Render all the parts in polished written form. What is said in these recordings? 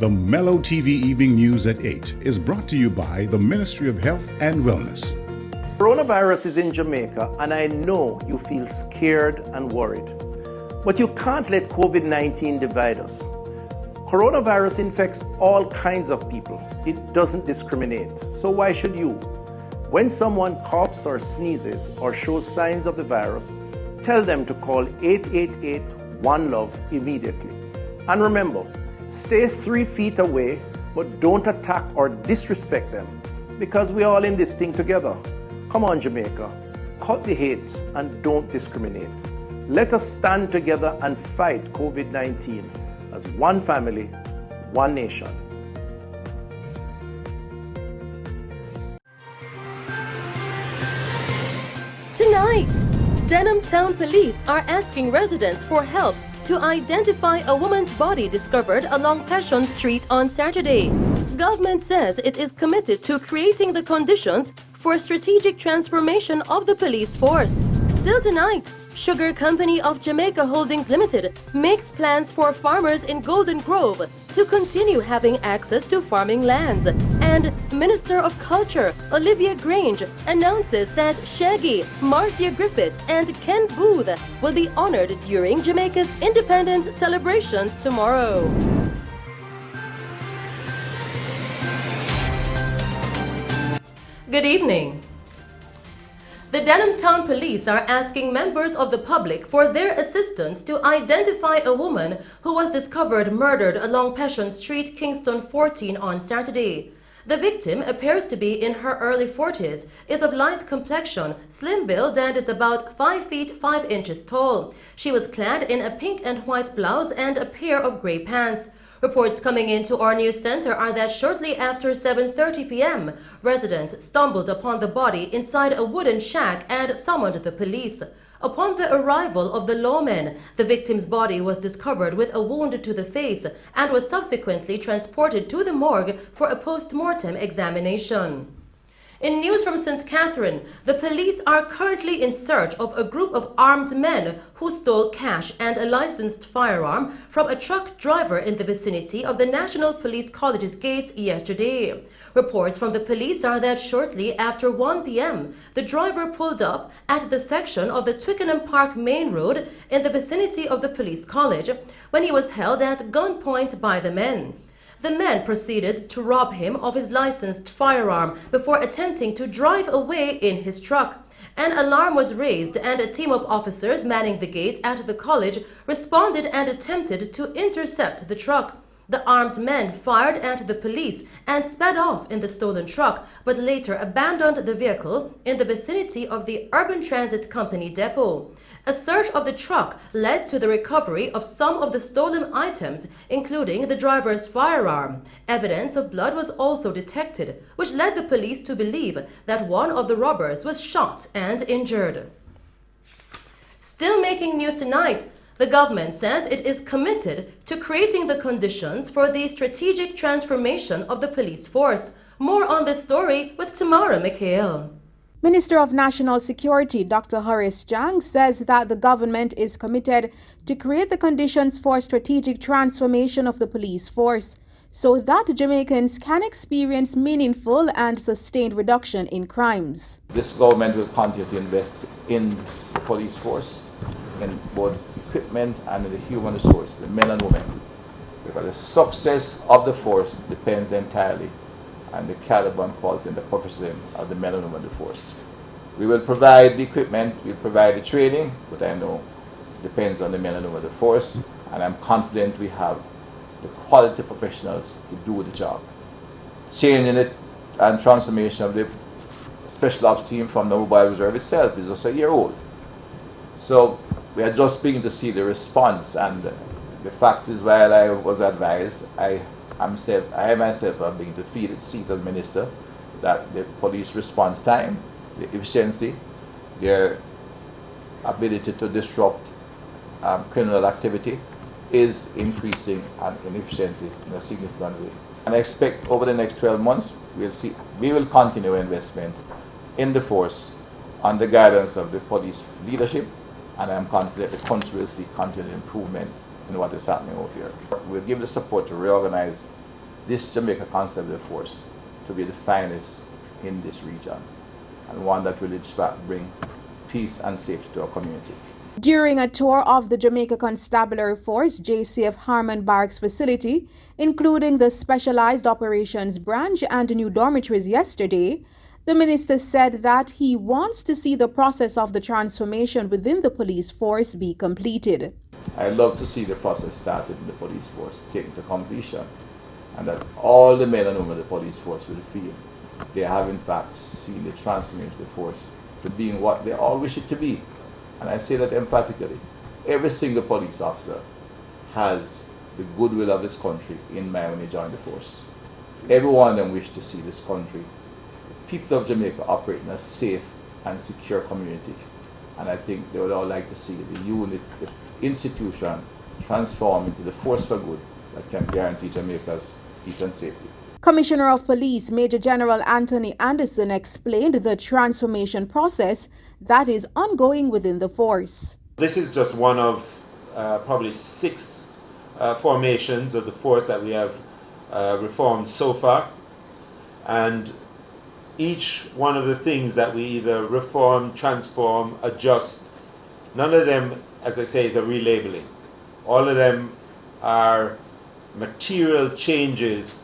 The Mello TV Evening News at 8 is brought to you by the Ministry of Health and Wellness. Coronavirus is in Jamaica, and I know you feel scared and worried. But you can't let COVID-19 divide us. Coronavirus infects all kinds of people. It doesn't discriminate. So why should you? When someone coughs or sneezes or shows signs of the virus, tell them to call 888-1-LOVE immediately. And remember, stay 3 feet away, but don't attack or disrespect them, because we're all in this thing together. Come on, Jamaica, cut the hate and don't discriminate. Let us stand together and fight COVID-19 as one family, one nation. Tonight, Denham Town Police are asking residents for help to identify a woman's body discovered along PECHON Street on Saturday. Government says it is committed to creating the conditions for strategic transformation of the police force. Still tonight, Sugar Company of Jamaica Holdings Limited makes plans for farmers in Goldengrove to continue having access to farming lands. And Minister of Culture Olivia GRANGE announces that Shaggy, MARCIA GRIFFITHS and Ken BOOTHE will be honored during Jamaica's independence celebrations tomorrow. Good evening. The Denham Town Police are asking members of the public for their assistance to identify a woman who was discovered murdered along PECHON Street, Kingston 14 on Saturday. The victim appears to be in her early 40s, is of light complexion, slim build, and is about 5 feet 5 inches tall. She was clad in a pink and white blouse and a pair of gray pants. Reports coming into our news center are that shortly after 7:30 p.m., residents stumbled upon the body inside a wooden shack and summoned the police. Upon the arrival of the lawmen, the victim's body was discovered with a wound to the face and was subsequently transported to the morgue for a post-mortem examination. In news from St. Catherine, the police are currently in search of a group of armed men who stole cash and a licensed firearm from a truck driver in the vicinity of the National Police College's gates yesterday. Reports from the police are that shortly after 1 p.m., the driver pulled up at the section of the Twickenham Park Main Road in the vicinity of the police college when he was held at gunpoint by the men. The men proceeded to rob him of his licensed firearm before attempting to drive away in his truck. An alarm was raised and a team of officers manning the gate at the college responded and attempted to intercept the truck. The armed men fired at the police and sped off in the stolen truck, but later abandoned the vehicle in the vicinity of the Urban Transit Company depot. A search of the truck led to the recovery of some of the stolen items, including the driver's firearm. Evidence of blood was also detected, which led the police to believe that one of the robbers was shot and injured. Still making news tonight, the government says it is committed to creating the conditions for the strategic transformation of the police force. More on this story with Tamara Mikhail. Minister of National Security Dr. Horace Jang says that the government is committed to create the conditions for strategic transformation of the police force so that Jamaicans can experience meaningful and sustained reduction in crimes. This government will continue to invest in the police force, in both equipment and in the human resources, the men and women, because the success of the force depends entirely and the caliber and quality and the professionalism of the men and women of the force. We will provide the equipment, we'll provide the training, but I know it depends on the men and women of the force, and I'm confident we have the quality professionals to do the job. Changing it and transformation of the special ops team from the mobile reserve itself is just a year old. So we are just beginning to see the response, and the fact is, while I was advised, I myself have been to feel the seat as minister that the police response time, the efficiency, their ability to disrupt criminal activity is increasing and in efficiency in a significant way. And I expect over the next 12 months we will continue investment in the force under the guidance of the police leadership, and I'm confident the country will see continued improvement in what is happening over here. We'll give the support to reorganize this Jamaica Constabulary Force to be the finest in this region, and one that will in fact bring peace and safety to our community. During a tour of the Jamaica Constabulary Force JCF Harmon Barracks facility, including the Specialized Operations Branch and new dormitories yesterday, the minister said that he wants to see the process of the transformation within the police force be completed. I'd love to see the process started in the police force taken to completion, and that all the men and women of the police force will feel they have in fact seen the transformation of the force to being what they all wish it to be. And I say that emphatically. Every single police officer has the goodwill of this country in mind when they join the force. Every one of them wish to see this country, the people of Jamaica, operate in a safe and secure community. And I think they would all like to see the unit, the institution transform into the force for good that can guarantee Jamaica's peace and safety. Commissioner of Police Major General Anthony Anderson explained the transformation process that is ongoing within the force. This is just one of probably 6 formations of the force that we have reformed so far, and each one of the things that we either reform, transform, adjust, none of them, as I say, is a relabeling. All of them are material changes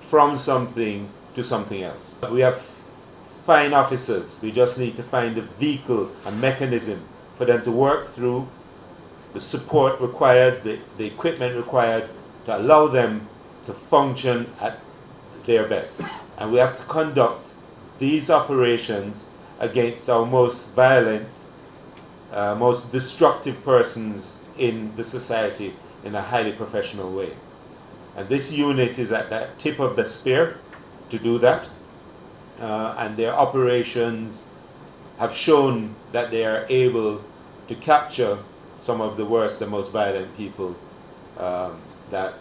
from something to something else. We have fine officers. We just need to find the vehicle and mechanism for them to work through, the support required, the equipment required to allow them to function at their best. And we have to conduct these operations against our most violent, most destructive persons in the society in a highly professional way. And this unit is at that tip of the spear to do that. And their operations have shown that they are able to capture some of the worst and most violent people that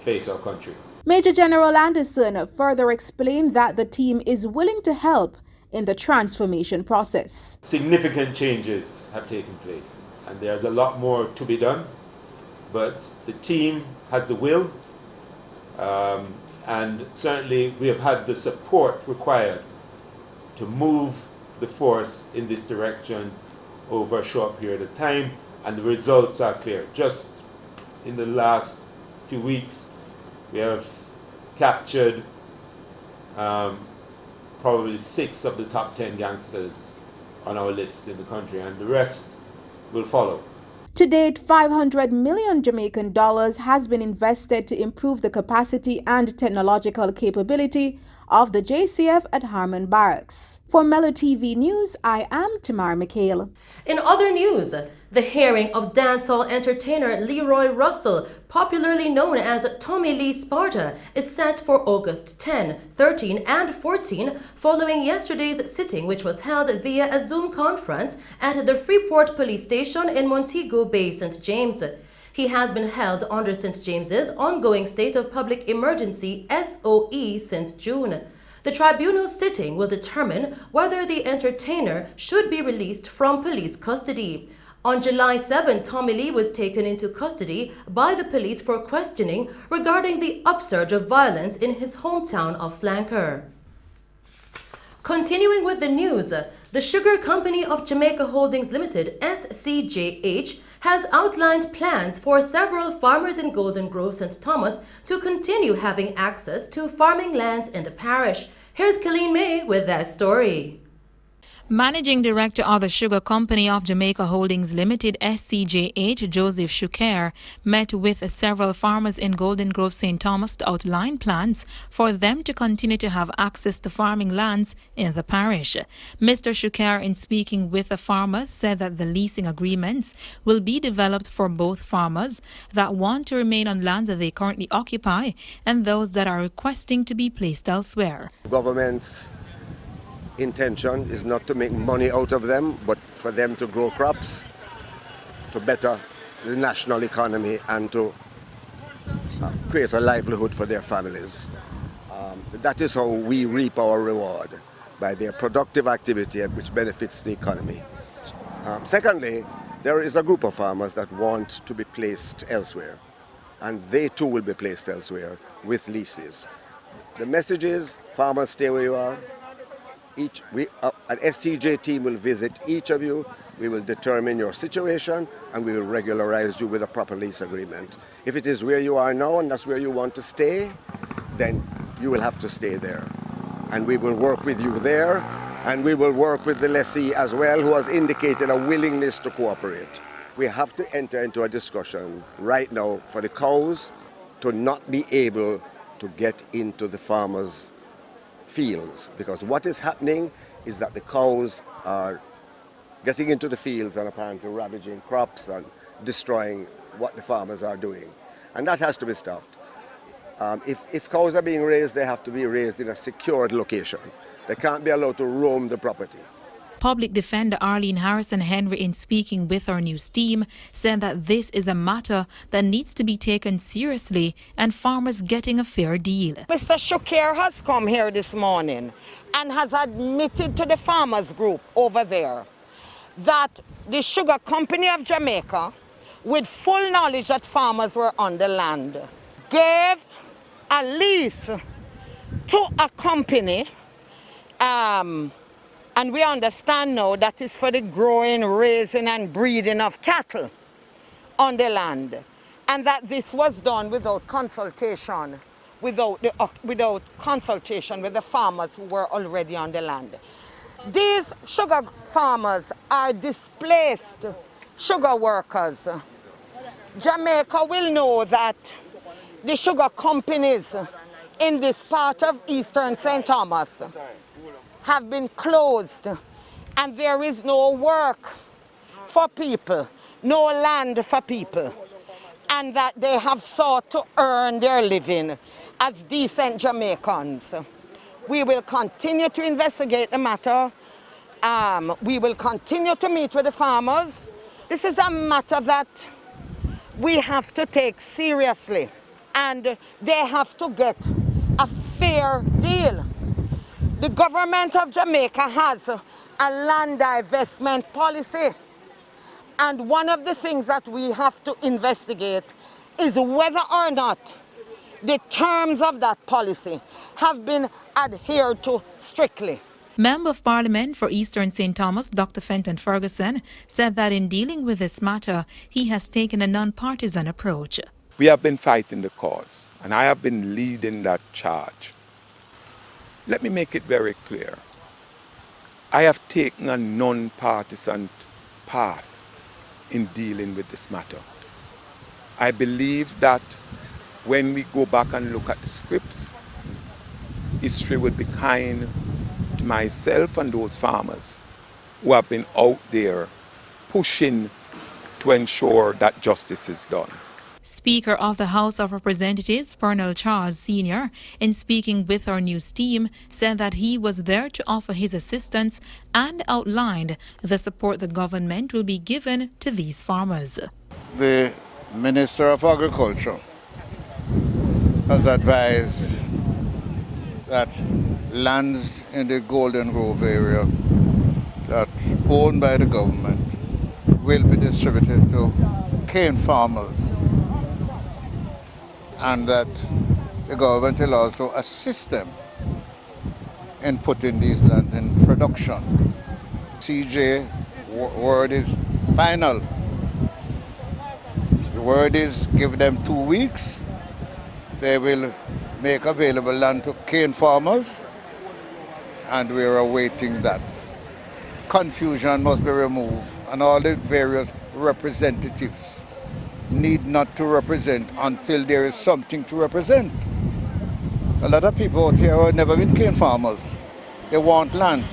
face our country. Major General Anderson further explained that the team is willing to help in the transformation process. Significant changes have taken place, and there's a lot more to be done, but the team has the will. And certainly we have had the support required to move the force in this direction over a short period of time, and the results are clear. Just in the last few weeks, we have captured probably 6 of the top 10 gangsters on our list in the country, and the rest will follow. To date, 500 million Jamaican dollars has been invested to improve the capacity and technological capability of the JCF at Harmon Barracks. For Mello TV News, I am Tamar McHale. In other news, the hearing of dancehall entertainer Leroy Russell, popularly known as Tommy Lee Sparta, is set for August 10, 13, and 14, following yesterday's sitting, which was held via a Zoom conference at the Freeport Police Station in Montego Bay, St. James. He has been held under St. James's ongoing state of public emergency SOE since June. The tribunal's sitting will determine whether the entertainer should be released from police custody. On July 7, Tommy Lee was taken into custody by the police for questioning regarding the upsurge of violence in his hometown of Flanker. Continuing with the news, the Sugar Company of Jamaica Holdings Limited, SCJH, has outlined plans for several farmers in Goldengrove, St. Thomas, to continue having access to farming lands in the parish. Here's Colleen May with that story. Managing Director of the Sugar Company of Jamaica Holdings Limited, SCJH, Joseph Shuker, met with several farmers in Goldengrove, St. Thomas to outline plans for them to continue to have access to farming lands in the parish. Mr. Shuker, in speaking with the farmers, said that the leasing agreements will be developed for both farmers that want to remain on lands that they currently occupy and those that are requesting to be placed elsewhere. Government's intention is not to make money out of them, but for them to grow crops, to better the national economy and to create a livelihood for their families. That is how we reap our reward, by their productive activity which benefits the economy. Secondly, there is a group of farmers that want to be placed elsewhere, and they too will be placed elsewhere with leases. The message is, farmers, stay where you are. An SCJ team will visit each of you. We will determine your situation and we will regularize you with a proper lease agreement. If it is where you are now and that's where you want to stay, then you will have to stay there. And we will work with you there, and we will work with the lessee as well, who has indicated a willingness to cooperate. We have to enter into a discussion right now for the cows to not be able to get into the farmers' fields, because what is happening is that the cows are getting into the fields and apparently ravaging crops and destroying what the farmers are doing. And that has to be stopped. If cows are being raised, they have to be raised in a secured location. They can't be allowed to roam the property. Public Defender Arlene Harrison Henry, in speaking with our news team, said that this is a matter that needs to be taken seriously and farmers getting a fair deal. Mr. Shukar has come here this morning and has admitted to the farmers group over there that the Sugar Company of Jamaica, with full knowledge that farmers were on the land, gave a lease to a company, and we understand now that is for the growing, raising and breeding of cattle on the land, and that this was done without consultation, without consultation with the farmers who were already on the land. These sugar farmers are displaced sugar workers. Jamaica will know that the sugar companies in this part of eastern St. Thomas have been closed, and there is no work for people, no land for people, and that they have sought to earn their living as decent Jamaicans. We will continue to investigate the matter. We will continue to meet with the farmers. This is a matter that we have to take seriously, and they have to get a fair deal. The government of Jamaica has a land divestment policy, and one of the things that we have to investigate is whether or not the terms of that policy have been adhered to strictly. Member of Parliament for Eastern St. Thomas, Dr. Fenton Ferguson, said that in dealing with this matter, he has taken a non-partisan approach. We have been fighting the cause, and I have been leading that charge. Let me make it very clear. I have taken a non-partisan path in dealing with this matter. I believe that when we go back and look at the scripts, history will be kind to myself and those farmers who have been out there pushing to ensure that justice is done. Speaker of the House of Representatives, Pernell Charles Sr., in speaking with our news team, said that he was there to offer his assistance and outlined the support the government will be given to these farmers. The Minister of Agriculture has advised that lands in the Goldengrove area that's owned by the government will be distributed to cane farmers, and that the government will also assist them in putting these lands in production. CJ word is final. The word is give them 2 weeks. They will make available land to cane farmers, and we are awaiting that. Confusion must be removed, and all the various representatives need not to represent until there is something to represent. A lot of people out here have never been cane farmers. They want land,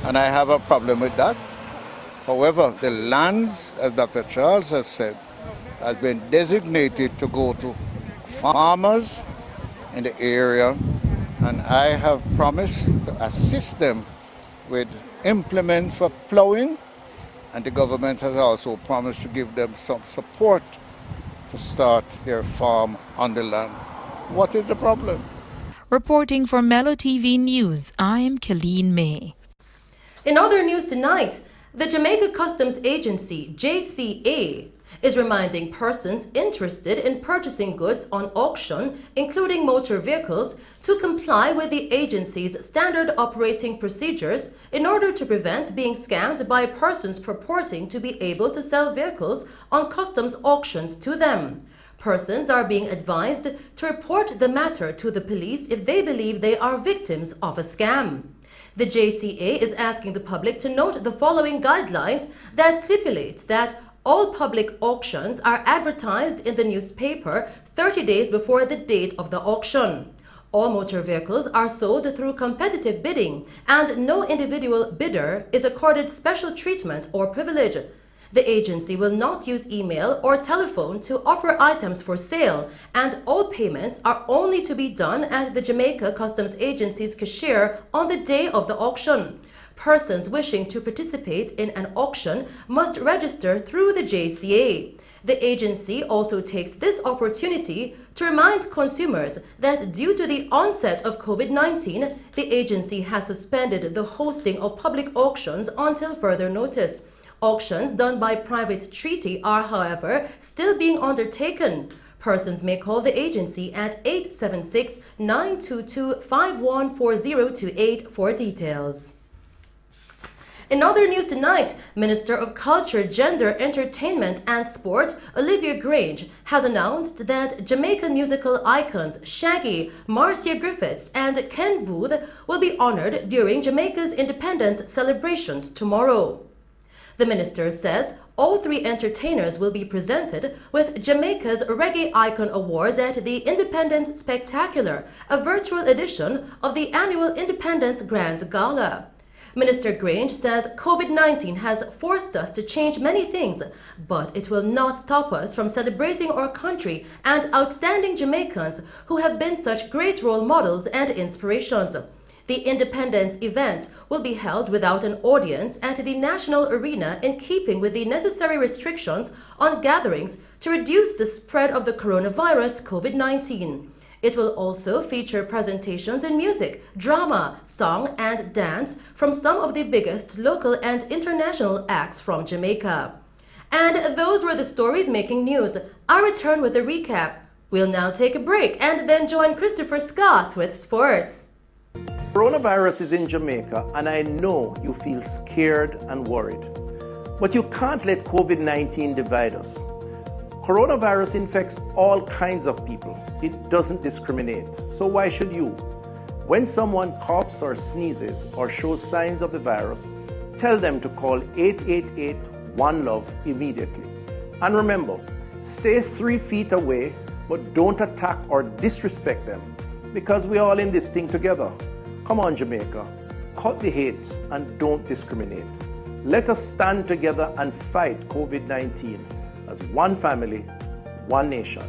and I have a problem with that. However, the lands, as Dr. Charles has said, has been designated to go to farmers in the area, and I have promised to assist them with implements for plowing, and the government has also promised to give them some support to start their farm on the land. What is the problem? Reporting for Mello TV News, I am Colleen May. In other news tonight, the Jamaica Customs Agency, JCA, is reminding persons interested in purchasing goods on auction, including motor vehicles, to comply with the agency's standard operating procedures in order to prevent being scammed by persons purporting to be able to sell vehicles on customs auctions to them. Persons are being advised to report the matter to the police if they believe they are victims of a scam. The JCA is asking the public to note the following guidelines that stipulate that all public auctions are advertised in the newspaper 30 days before the date of the auction. All motor vehicles are sold through competitive bidding, and no individual bidder is accorded special treatment or privilege. The agency will not use email or telephone to offer items for sale, and all payments are only to be done at the Jamaica Customs Agency's cashier on the day of the auction. Persons wishing to participate in an auction must register through the JCA. The agency also takes this opportunity to remind consumers that due to the onset of COVID-19, the agency has suspended the hosting of public auctions until further notice. Auctions done by private treaty are, however, still being undertaken. Persons may call the agency at 876-922-514028 for details. In other news tonight, Minister of Culture, Gender, Entertainment and Sport, Olivia GRANGE, has announced that Jamaican musical icons Shaggy, MARCIA Griffiths and Ken Booth will be honored during Jamaica's independence celebrations tomorrow. The minister says all three entertainers will be presented with Jamaica's Reggae Icon Awards at the Independence Spectacular, a virtual edition of the annual Independence Grand Gala. Minister GRANGE says COVID-19 has forced us to change many things, but it will not stop us from celebrating our country and outstanding Jamaicans who have been such great role models and inspirations. The Independence event will be held without an audience at the National Arena in keeping with the necessary restrictions on gatherings to reduce the spread of the coronavirus COVID-19. It will also feature presentations in music, drama, song, and dance from some of the biggest local and international acts from Jamaica. And those were the stories making news. I'll return with a recap. We'll now take a break and then join Christopher Scott with sports. Coronavirus is in Jamaica, and I know you feel scared and worried. But you can't let COVID-19 divide us. Coronavirus infects all kinds of people. It doesn't discriminate. So why should you? When someone coughs or sneezes or shows signs of the virus, tell them to call 888-1-LOVE immediately. And remember, stay 3 feet away, but don't attack or disrespect them, because we're all in this thing together. Come on, Jamaica. Cut the hate and don't discriminate. Let us stand together and fight COVID-19 as one family, one nation.